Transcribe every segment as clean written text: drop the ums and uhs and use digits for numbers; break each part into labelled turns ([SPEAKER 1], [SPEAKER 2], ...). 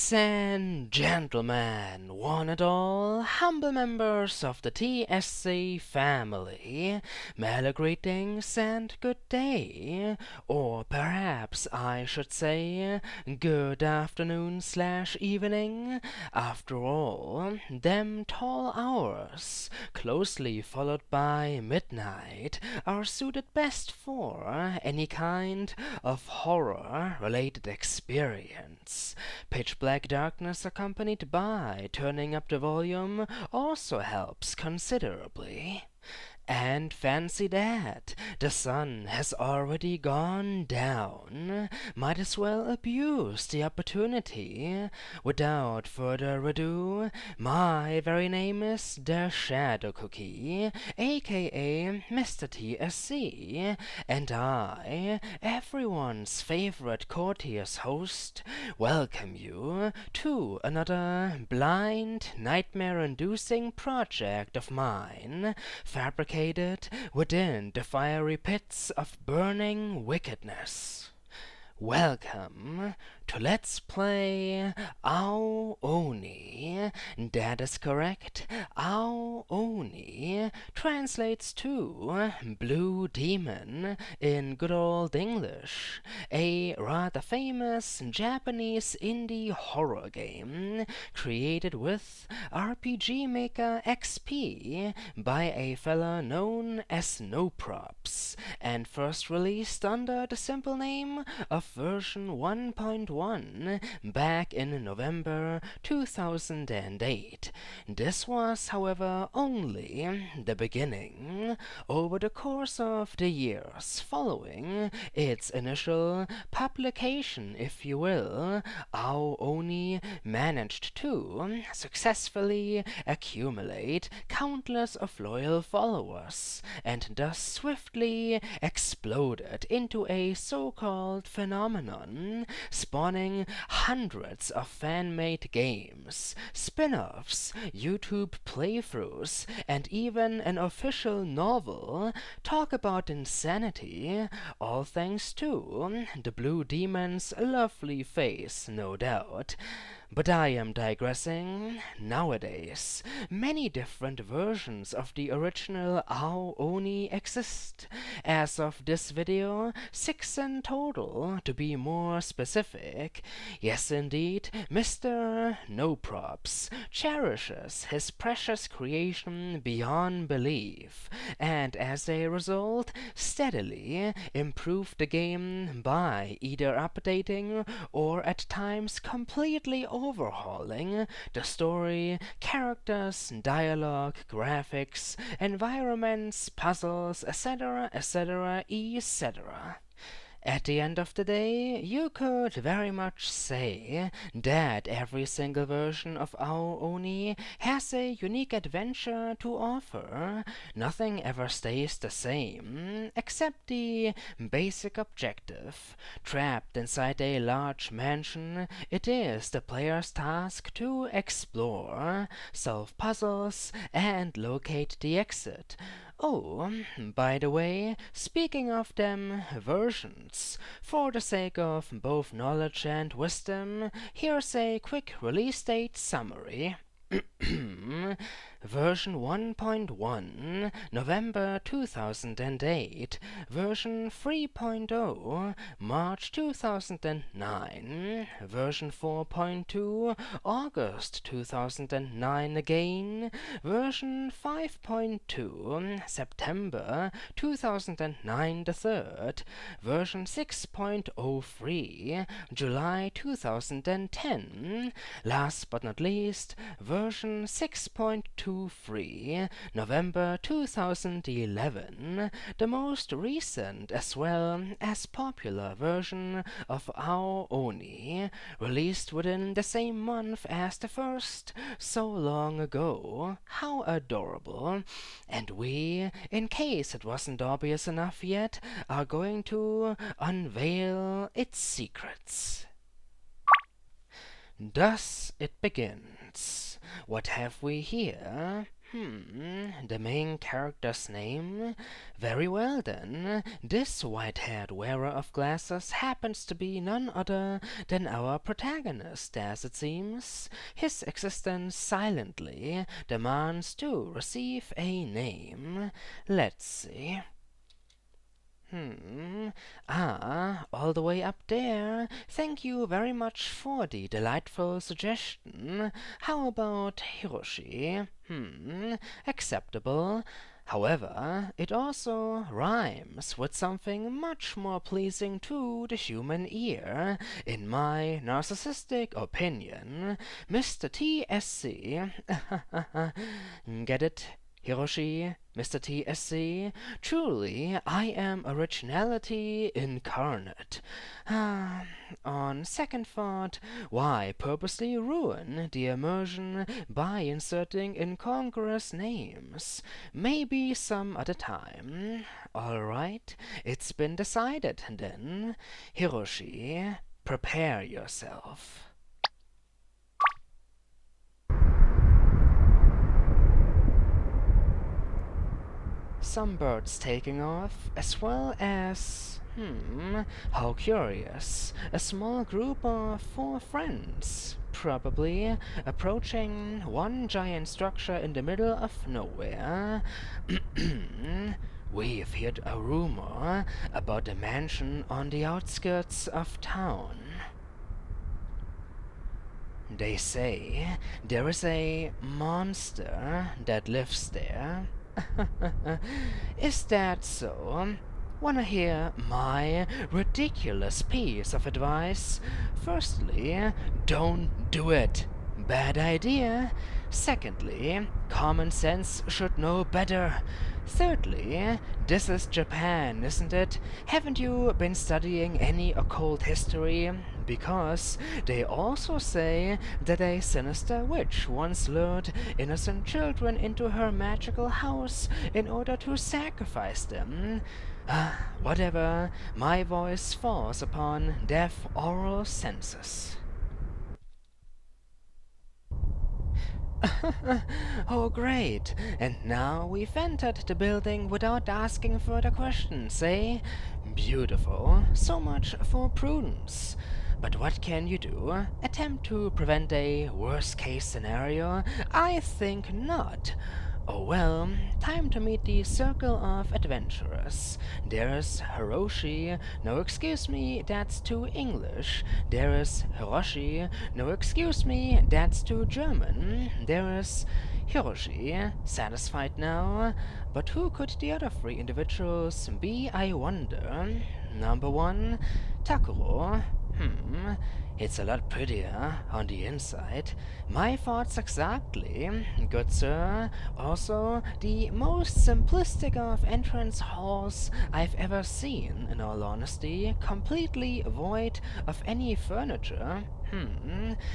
[SPEAKER 1] Ladies and gentlemen, one and all, humble members of the TSC family, mellow greetings and good day, or perhaps I should say good afternoon/evening. After all, them tall hours, closely followed by midnight, are suited best for any kind of horror-related experience. Pitch black darkness accompanied by turning up the volume also helps considerably. And fancy that! The sun has already gone down. Might as well abuse the opportunity. Without further ado, my very name is TheShadowCookie, aka Mr. TSC, and I, everyone's favorite courteous host, welcome you to another blind, nightmare-inducing project of mine, fabricated within the fiery pits of burning wickedness. Welcome to Let's Play Ao Oni. That is correct. Ao Oni translates to Blue Demon in good old English, a rather famous Japanese indie horror game created with RPG Maker XP by a fella known as noprops, and first released under the simple name of version 1.1 back in November 2008. This was, however, only the beginning. Over the course of the years following its initial publication, if you will, Ao Oni managed to successfully accumulate countless of loyal followers, and thus swiftly exploded into a so-called phenomenon, spawning hundreds of fan-made games, spin-offs, YouTube playthroughs, and even an official novel. Talk about insanity, all thanks to the Blue Demon's lovely face, no doubt. But I am digressing. Nowadays, many different versions of the original Ao Oni exist. As of this video, 6 in total, to be more specific. Yes, indeed, Mr. noprops cherishes his precious creation beyond belief, and as a result, steadily improved the game by either updating or at times completely overhauling the story, characters, dialogue, graphics, environments, puzzles, etc., etc., etc. At the end of the day, you could very much say that every single version of Ao Oni has a unique adventure to offer. Nothing ever stays the same, except the basic objective. Trapped inside a large mansion, it is the player's task to explore, solve puzzles, and locate the exit. Oh, by the way, speaking of them versions, for the sake of both knowledge and wisdom, here's a quick release date summary. Version 1.1, November 2008. Version 3.0, March 2009. Version 4.2, August 2009 again. Version 5.2, September 2009 the third. Version 6.03, July 2010. Last but not least, version 6.23, November 2011, the most recent as well as popular version of Ao Oni, released within the same month as the first, so long ago. How adorable. And we, in case it wasn't obvious enough yet, are going to unveil its secrets. Thus it begins. What have we here? The main character's name? Very well then. This white-haired wearer of glasses happens to be none other than our protagonist, as it seems. His existence silently demands to receive a name. Let's see. All the way up there. Thank you very much for the delightful suggestion. How about Hiroshi? Acceptable. However, it also rhymes with something much more pleasing to the human ear, in my narcissistic opinion. Mr. TSC. Get it? Hiroshi, Mr. TSC, truly I am originality incarnate. On second thought, why purposely ruin the immersion by inserting incongruous names? Maybe some other time. Alright, it's been decided then. Hiroshi, prepare yourself. Some birds taking off, as well as, how curious, a small group of 4 friends, probably approaching one giant structure in the middle of nowhere. We've heard a rumor about a mansion on the outskirts of town. They say there is a monster that lives there. Is that so? Wanna hear my ridiculous piece of advice? Firstly, don't do it. Bad idea. Secondly, common sense should know better. Thirdly, this is Japan, isn't it? Haven't you been studying any occult history? Because they also say that a sinister witch once lured innocent children into her magical house in order to sacrifice them. Whatever, my voice falls upon deaf oral senses. Oh, great! And now we've entered the building without asking further questions, eh? Beautiful. So much for prudence. But what can you do? Attempt to prevent a worst-case scenario? I think not. Oh well, time to meet the circle of adventurers. There's Hiroshi, no excuse me, that's too English. There is Hiroshi, no excuse me, that's too German. There is Hiroshi, satisfied now? But who could the other 3 individuals be, I wonder? Number 1, Takuro. It's a lot prettier on the inside. My thoughts exactly, good sir. Also, the most simplistic of entrance halls I've ever seen, in all honesty, completely void of any furniture.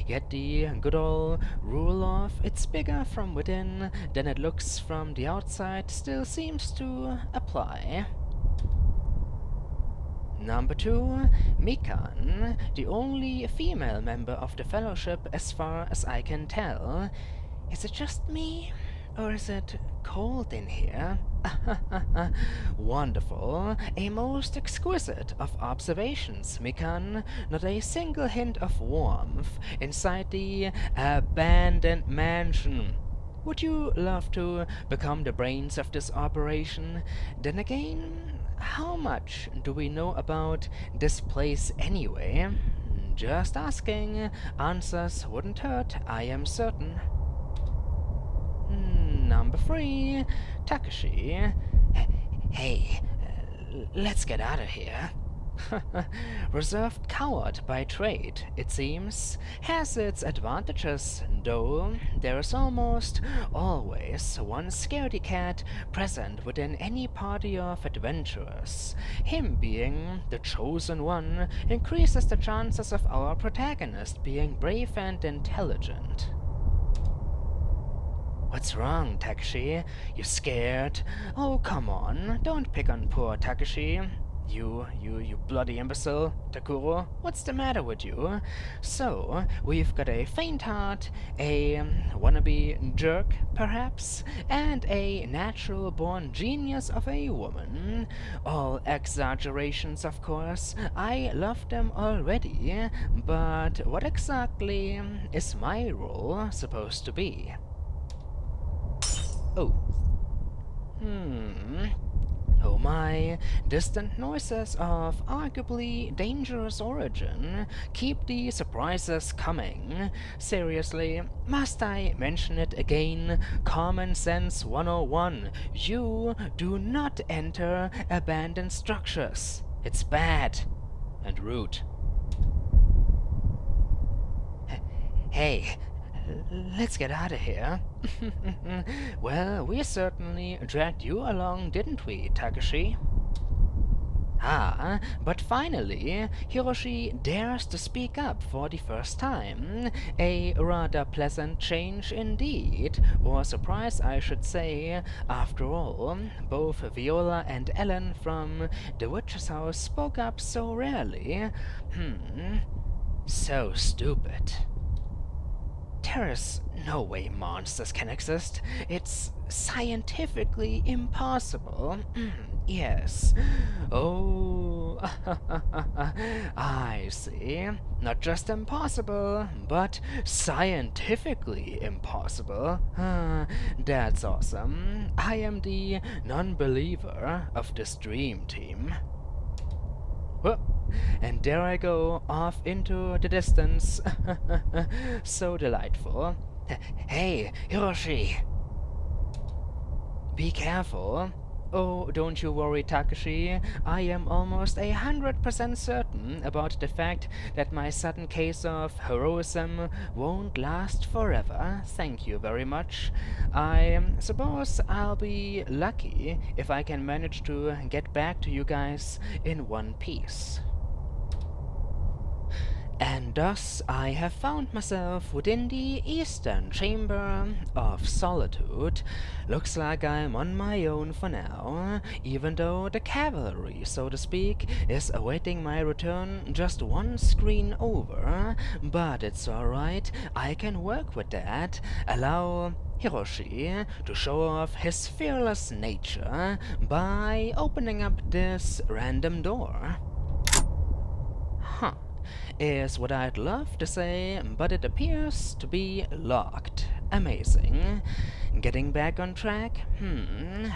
[SPEAKER 1] Yet the good old rule of it's bigger from within than it looks from the outside still seems to apply. Number 2, Mikan, the only female member of the Fellowship as far as I can tell. Is it just me? Or is it cold in here? Wonderful. A most exquisite of observations, Mikan. Not a single hint of warmth inside the abandoned mansion. Would you love to become the brains of this operation? Then again, how much do we know about this place anyway? Just asking. Answers wouldn't hurt, I am certain. Number 3, Takashi. Hey, let's get out of here. Reserved coward by trade, it seems. Has its advantages, though. There is almost always one scaredy cat present within any party of adventurers. Him being the chosen one increases the chances of our protagonist being brave and intelligent. What's wrong, Takashi? You scared? Oh, come on, don't pick on poor Takashi. You bloody imbecile, Takuro. What's the matter with you? So, we've got a faint heart, a wannabe jerk, perhaps, and a natural-born genius of a woman. All exaggerations, of course. I love them already, but what exactly is my role supposed to be? Oh. Oh my, distant noises of arguably dangerous origin. Keep the surprises coming. Seriously, must I mention it again? Common Sense 101. You do not enter abandoned structures. It's bad and rude. Hey, let's get out of here. Well, we certainly dragged you along, didn't we, Takashi? Ah, but finally, Hiroshi dares to speak up for the first time. A rather pleasant change indeed, or surprise I should say. After all, both Viola and Ellen from the witch's house spoke up so rarely. So stupid. There is no way monsters can exist. It's scientifically impossible. Yes. Oh, I see. Not just impossible, but scientifically impossible. That's awesome. I am the non-believer of this dream team. Whoop. And there I go, off into the distance. So delightful. Hey, Hiroshi! Be careful. Oh, don't you worry, Takashi. I am almost 100% certain about the fact that my sudden case of heroism won't last forever. Thank you very much. I suppose I'll be lucky if I can manage to get back to you guys in one piece. And thus I have found myself within the Eastern Chamber of Solitude. Looks like I'm on my own for now, even though the cavalry, so to speak, is awaiting my return just one screen over. But it's alright, I can work with that. Allow Hiroshi to show off his fearless nature by opening up this random door. Huh. Is what I'd love to say, but it appears to be locked. Amazing. Getting back on track?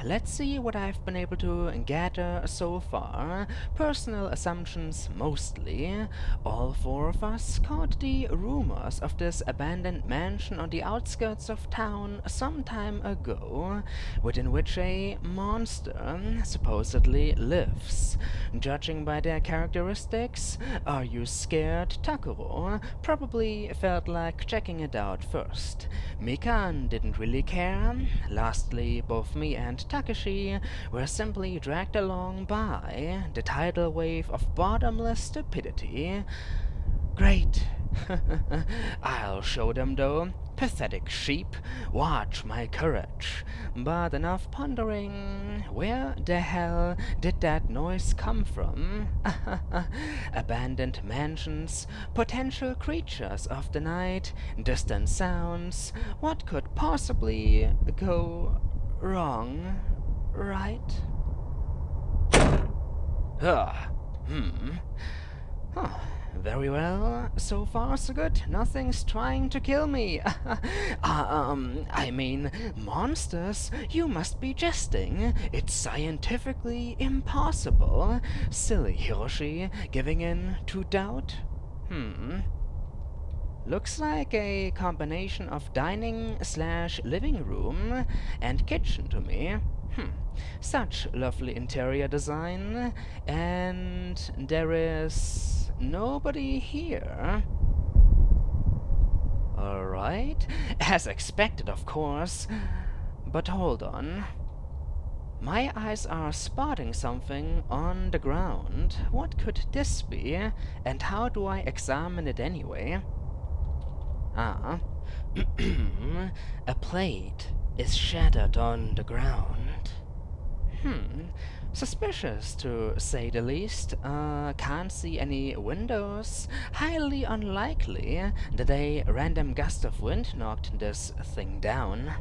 [SPEAKER 1] Let's see what I've been able to gather so far. Personal assumptions mostly. All four of us caught the rumors of this abandoned mansion on the outskirts of town some time ago, within which a monster supposedly lives. Judging by their characteristics, are you scared, Takuro? Probably felt like checking it out first. Mikan didn't really care. Lastly, both me and Takashi were simply dragged along by the tidal wave of bottomless stupidity. Great. I'll show them though. Pathetic sheep. Watch my courage. But enough pondering. Where the hell did that noise come from? Abandoned mansions, potential creatures of the night, distant sounds. What could possibly go wrong, right? Very well. So far, so good. Nothing's trying to kill me. I mean, monsters? You must be jesting. It's scientifically impossible. Silly Hiroshi, giving in to doubt? Looks like a combination of dining/living room and kitchen to me. Such lovely interior design, and there is nobody here. Alright, as expected, of course. But hold on. My eyes are spotting something on the ground. What could this be, and how do I examine it anyway? A plate is shattered on the ground. Suspicious, to say the least. Can't see any windows. Highly unlikely that a random gust of wind knocked this thing down.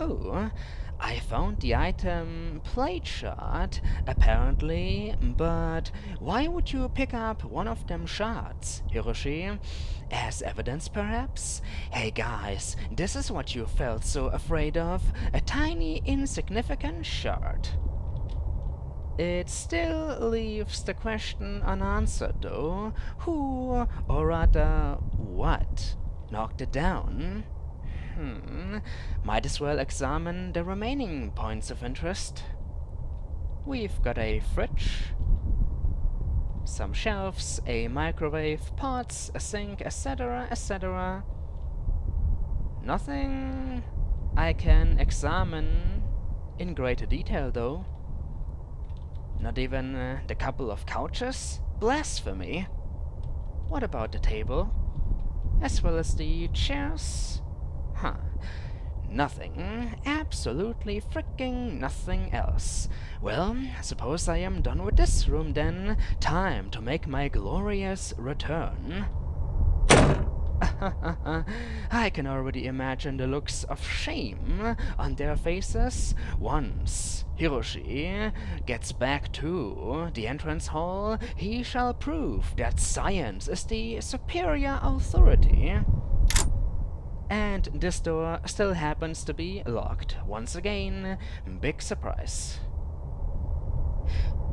[SPEAKER 1] Oh, I found the item plate shard, apparently, but why would you pick up one of them shards, Hiroshi? As evidence, perhaps? Hey guys, this is what you felt so afraid of, a tiny, insignificant shard. It still leaves the question unanswered, though. Who, or rather, what, knocked it down? Might as well examine the remaining points of interest. We've got a fridge, some shelves, a microwave, pots, a sink, etc., etc. Nothing I can examine in greater detail, though. Not even the couple of couches? Blasphemy! What about the table? As well as the chairs? Huh. Nothing. Absolutely freaking nothing else. Well, suppose I am done with this room then. Time to make my glorious return. I can already imagine the looks of shame on their faces once Hiroshi gets back to the entrance hall. He shall prove that science is the superior authority. And this door still happens to be locked. Once again, big surprise.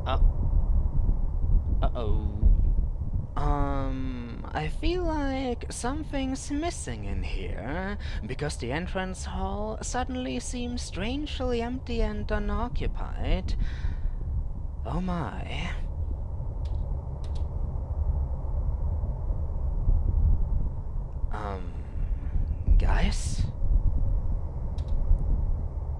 [SPEAKER 1] Uh-oh. I feel like something's missing in here, because the entrance hall suddenly seems strangely empty and unoccupied. Oh my. Guys?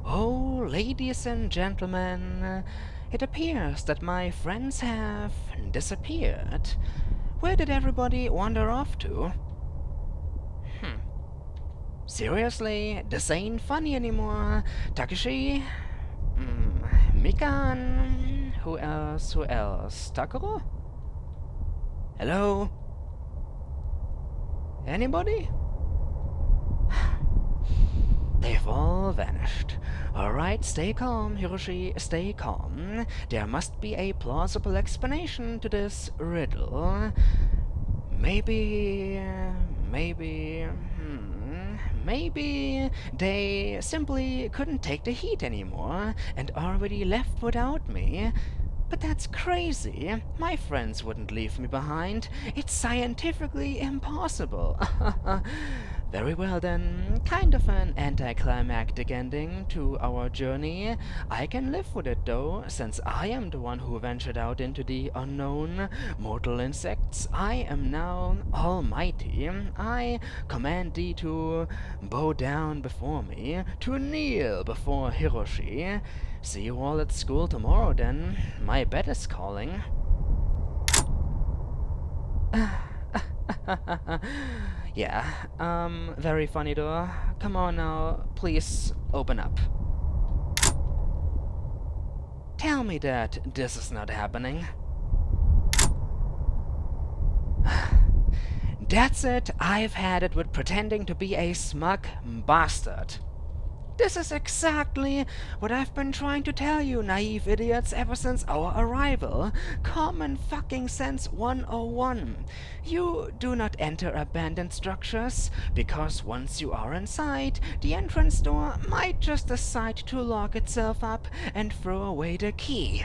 [SPEAKER 1] Oh, ladies and gentlemen, it appears that my friends have disappeared. Where did everybody wander off to? Seriously, this ain't funny anymore. Takeshi? Mikan? Who else? Who else? Takuro? Hello? Anybody? They've all vanished. Alright, stay calm, Hiroshi, stay calm. There must be a plausible explanation to this riddle. Maybe they simply couldn't take the heat anymore and already left without me. But that's crazy. My friends wouldn't leave me behind. It's scientifically impossible. Very well then, kind of an anticlimactic ending to our journey. I can live with it though, since I am the one who ventured out into the unknown. Mortal insects, I am now almighty. I command thee to bow down before me, to kneel before Hiroshi. See you all at school tomorrow then. My bed is calling. Yeah, very funny though. Come on now, please open up. Tell me that this is not happening. That's it, I've had it with pretending to be a smug bastard. This is exactly what I've been trying to tell you, naive idiots, ever since our arrival. Common fucking sense 101. You do not enter abandoned structures, because once you are inside, the entrance door might just decide to lock itself up and throw away the key.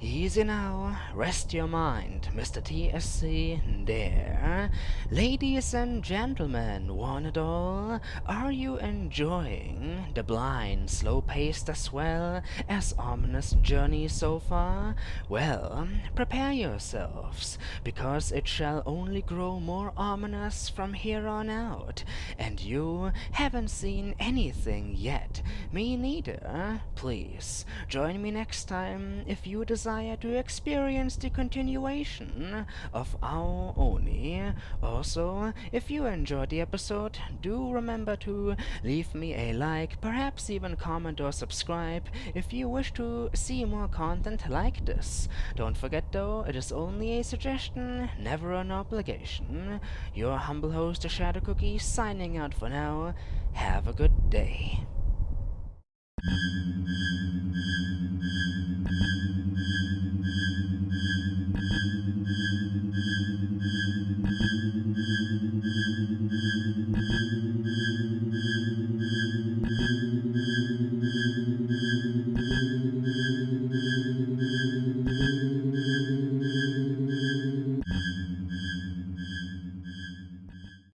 [SPEAKER 1] Easy now, rest your mind, Mr. TSC, there. Ladies and gentlemen, one and all, are you enjoying the blind, slow-paced as well as ominous journey so far? Well, prepare yourselves, because it shall only grow more ominous from here on out, and you haven't seen anything yet. Me neither. Please, join me next time if you desire desire to experience the continuation of Ao Oni. Also, if you enjoyed the episode, do remember to leave me a like, perhaps even comment or subscribe if you wish to see more content like this. Don't forget though, it is only a suggestion, never an obligation. Your humble host, TheShadowCookie, signing out for now. Have a good day.